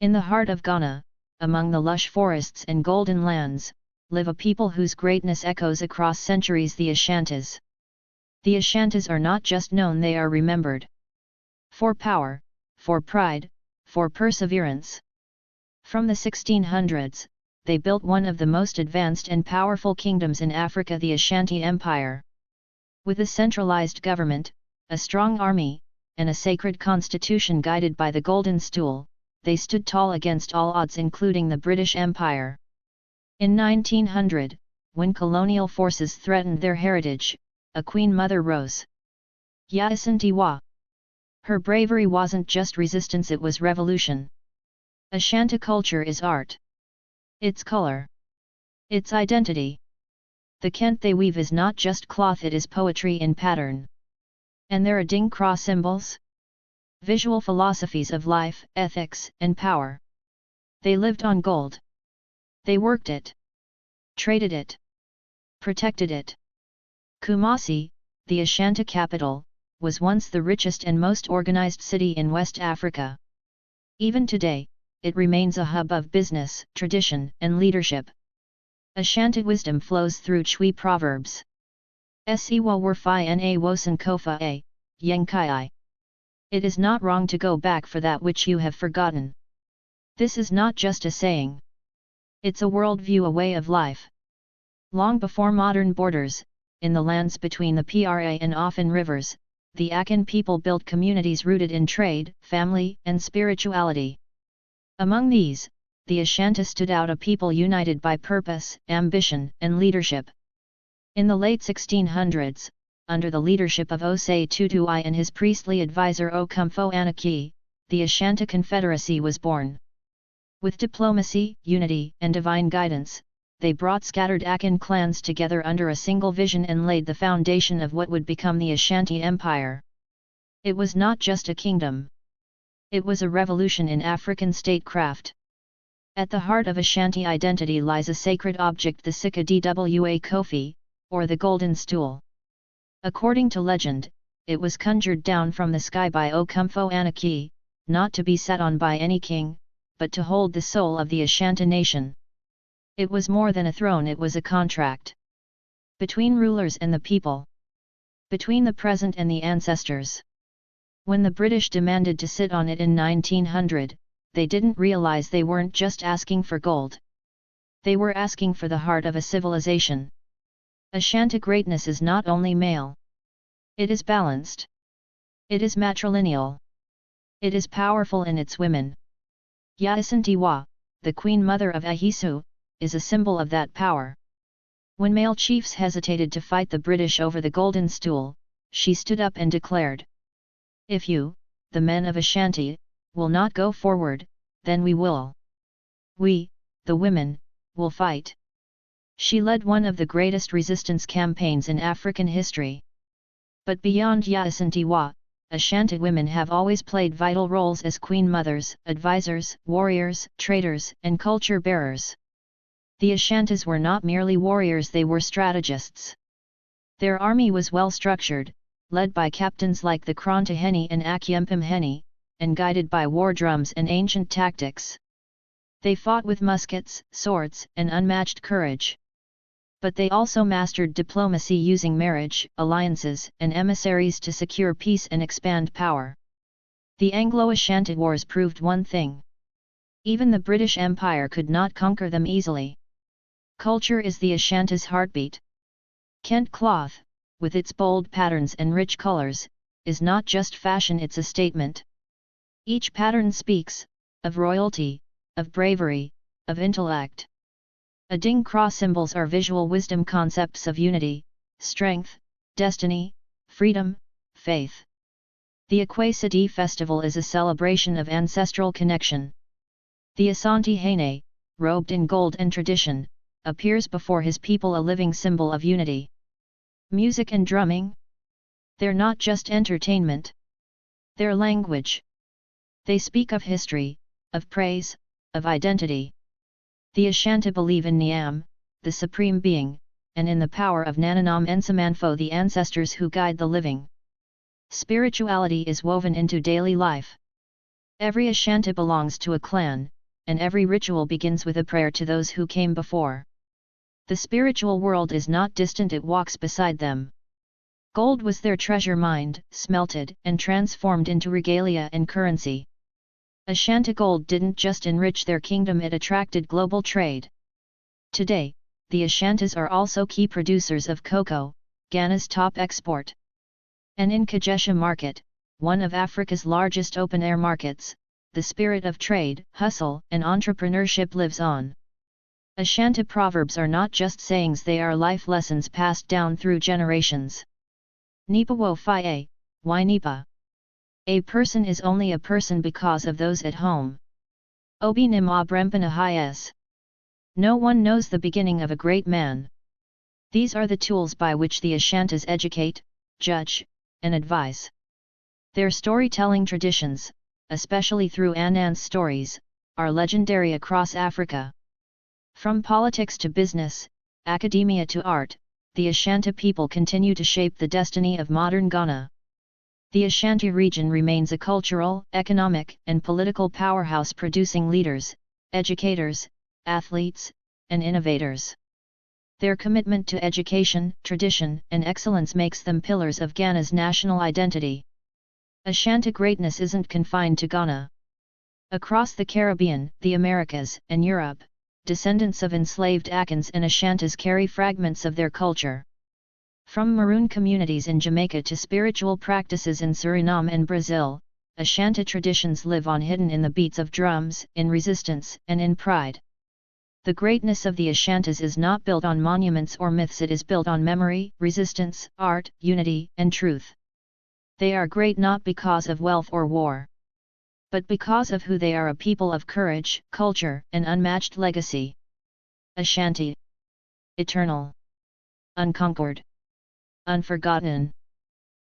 In the heart of Ghana, among the lush forests and golden lands, live a people whose greatness echoes across centuries: the Ashantis. The Ashantis are not just known, they are remembered. For power, for pride, for perseverance. From the 1600s, they built one of the most advanced and powerful kingdoms in Africa, the Ashanti Empire. With a centralized government, a strong army, and a sacred constitution guided by the Golden Stool, they stood tall against all odds, including the British Empire. In 1900, when colonial forces threatened their heritage, a Queen Mother rose. Ashanti. Her bravery wasn't just resistance, it was revolution. Ashanti culture is art. Its color. Its identity. The kent they weave is not just cloth, it is poetry in pattern. And their Adinkra symbols? Visual philosophies of life, ethics, and power. They lived on gold. They worked it. Traded it. Protected it. Kumasi, the Ashanti capital, was once the richest and most organized city in West Africa. Even today, it remains a hub of business, tradition, and leadership. Ashanti wisdom flows through Chui proverbs. Siwa werfi na wosan kofa a, yenkai. It is not wrong to go back for that which you have forgotten. This is not just a saying. It's a worldview, a way of life. Long before modern borders, in the lands between the Pra and Ofin rivers, the Akan people built communities rooted in trade, family, and spirituality. Among these, the Ashanti stood out, a people united by purpose, ambition, and leadership. In the late 1600s, under the leadership of Osei Tutu and his priestly advisor Okomfo Anaki, the Ashanti Confederacy was born. With diplomacy, unity, and divine guidance, they brought scattered Akan clans together under a single vision and laid the foundation of what would become the Ashanti Empire. It was not just a kingdom. It was a revolution in African statecraft. At the heart of Ashanti identity lies a sacred object, the Sika Dwa Kofi, or the Golden Stool. According to legend, it was conjured down from the sky by Okomfo Anaki, not to be sat on by any king, but to hold the soul of the Ashanti nation. It was more than a throne, it was a contract. Between rulers and the people. Between the present and the ancestors. When the British demanded to sit on it in 1900, they didn't realize they weren't just asking for gold. They were asking for the heart of a civilization. Ashanti greatness is not only male. It is balanced. It is matrilineal. It is powerful in its women. Ashanti, the Queen Mother of Ahisu, is a symbol of that power. When male chiefs hesitated to fight the British over the Golden Stool, she stood up and declared, "If you, the men of Ashanti, will not go forward, then we will. We, the women, will fight." She led one of the greatest resistance campaigns in African history. But beyond Ashanti, Ashanti women have always played vital roles as queen mothers, advisors, warriors, traders, and culture bearers. The Ashantis were not merely warriors, they were strategists. Their army was well structured, led by captains like the Krontaheni and Akyempimheni, and guided by war drums and ancient tactics. They fought with muskets, swords, and unmatched courage. But they also mastered diplomacy, using marriage, alliances, and emissaries to secure peace and expand power. The Anglo-Ashanti Wars proved one thing. Even the British Empire could not conquer them easily. Culture is the Ashanti's heartbeat. Kent cloth, with its bold patterns and rich colors, is not just fashion, it's a statement. Each pattern speaks of royalty, of bravery, of intellect. Adinkra symbols are visual wisdom, concepts of unity, strength, destiny, freedom, faith. The Akwesiti festival is a celebration of ancestral connection. The Asante Hene, robed in gold and tradition, appears before his people, a living symbol of unity. Music and drumming? They're not just entertainment. They're language. They speak of history, of praise, of identity. The Ashanti believe in Niam, the supreme being, and in the power of Nananam Ensamanfo, the ancestors who guide the living. Spirituality is woven into daily life. Every Ashanti belongs to a clan, and every ritual begins with a prayer to those who came before. The spiritual world is not distant, it walks beside them. Gold was their treasure mined, smelted, and transformed into regalia and currency. Ashanti gold didn't just enrich their kingdom, it attracted global trade. Today, the Ashantis are also key producers of cocoa, Ghana's top export. And in Kajesha Market, one of Africa's largest open-air markets, the spirit of trade, hustle, and entrepreneurship lives on. Ashanti proverbs are not just sayings, they are life lessons passed down through generations. Nipa wo fi why nipa? A person is only a person because of those at home. Obi nim abrempana hies. No one knows the beginning of a great man. These are the tools by which the Ashantis educate, judge, and advise. Their storytelling traditions, especially through Anan's stories, are legendary across Africa. From politics to business, academia to art, the Ashanti people continue to shape the destiny of modern Ghana. The Ashanti region remains a cultural, economic, and political powerhouse, producing leaders, educators, athletes, and innovators. Their commitment to education, tradition, and excellence makes them pillars of Ghana's national identity. Ashanti greatness isn't confined to Ghana. Across the Caribbean, the Americas, and Europe, descendants of enslaved Akans and Ashantis carry fragments of their culture. From Maroon communities in Jamaica to spiritual practices in Suriname and Brazil, Ashanti traditions live on, hidden in the beats of drums, in resistance, and in pride. The greatness of the Ashantis is not built on monuments or myths, it is built on memory, resistance, art, unity, and truth. They are great not because of wealth or war, but because of who they are, a people of courage, culture, and unmatched legacy. Ashanti. Eternal. Unconquered. Unforgotten.